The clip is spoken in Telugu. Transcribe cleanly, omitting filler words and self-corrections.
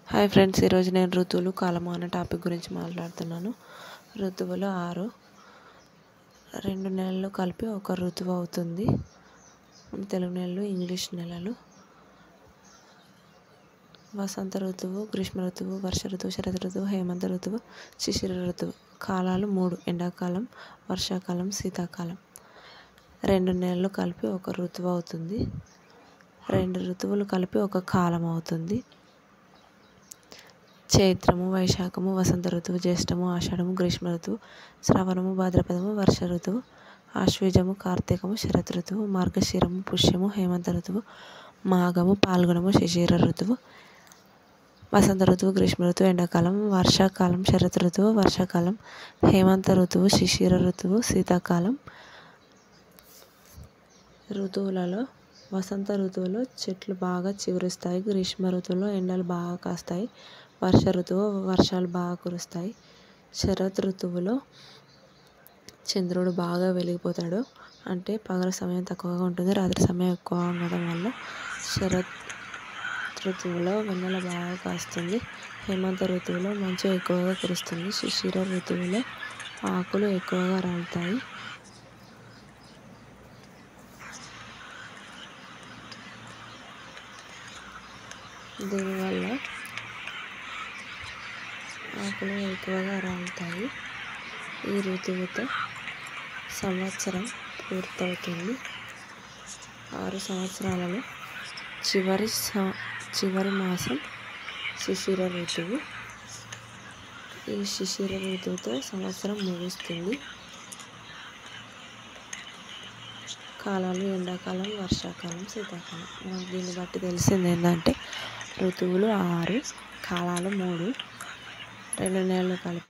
హాయ్ ఫ్రెండ్స్, ఈరోజు నేను ఋతువులు కాలము అనే టాపిక్ గురించి మాట్లాడుతున్నాను. ఋతువులు 6. 2 నెలలు కలిపి ఒక ఋతువు అవుతుంది. తెలుగు నెలలు, ఇంగ్లీష్ నెలలు. వసంత ఋతువు, గ్రీష్మ ఋతువు, వర్ష ఋతువు, శరత్ ఋతువు, హేమంత ఋతువు, శిశిర ఋతువు. కాలాలు 3: ఎండాకాలం, వర్షాకాలం, శీతాకాలం. 2 నెలలు కలిపి ఒక ఋతువు అవుతుంది. 2 ఋతువులు కలిపి ఒక కాలం అవుతుంది. చైత్రము, వైశాఖము వసంత ఋతువు, జ్యేష్ఠము, ఆషాఢము గ్రీష్మ ఋతువు, శ్రవణము, భాద్రపదము వర్ష ఋతువు, ఆశ్వీజము, కార్తీకము శరత్ ఋతువు, మార్గశిరము, పుష్యము హేమంత ఋతువు, మాఘము, పాల్గొనము శిశిర ఋతువు. వసంత ఋతువు, గ్రీష్మ ఋతువు, ఎండాకాలం, వర్షాకాలం, శరత్ ఋతువు, వర్షాకాలం, హేమంత ఋతువు, శిశిర ఋతువు, శీతాకాలం. ఋతువులలో వసంత ఋతువులో చెట్లు బాగా చిగురిస్తాయి. గ్రీష్మ ఋతువులో ఎండలు బాగా కాస్తాయి. వర్ష ఋతువు వర్షాలు బాగా కురుస్తాయి. శరత్ ఋతువులో చంద్రుడు బాగా వెలిగిపోతాడు. అంటే పగలు సమయం తక్కువగా ఉంటుంది, రాత్రి సమయం ఎక్కువగా ఉండడం వల్ల శరత్ ఋతువులో వెన్నెల బాగా కాస్తుంది. హేమంత ఋతువులో మంచు ఎక్కువగా కురుస్తుంది. శిశిర ఋతువులో ఆకులు ఎక్కువగా రాలుతాయి. దీనివల్ల ఆకులు ఎక్కువగా రాలుతాయి. ఈ ఋతువుతో సంవత్సరం పూర్తవుతుంది. 6 సంవత్సరాలలో చివరి మాసం శిశిర ఋతువు. ఈ శిశిర ఋతువుతో సంవత్సరం ముగుస్తుంది. కాలాలు ఎండాకాలం, వర్షాకాలం, శీతాకాలం. మనకు దీన్ని బట్టి తెలిసింది ఏంటంటే ఋతువులు 6, కాలాలు 3, 2 నెలలు కలిపి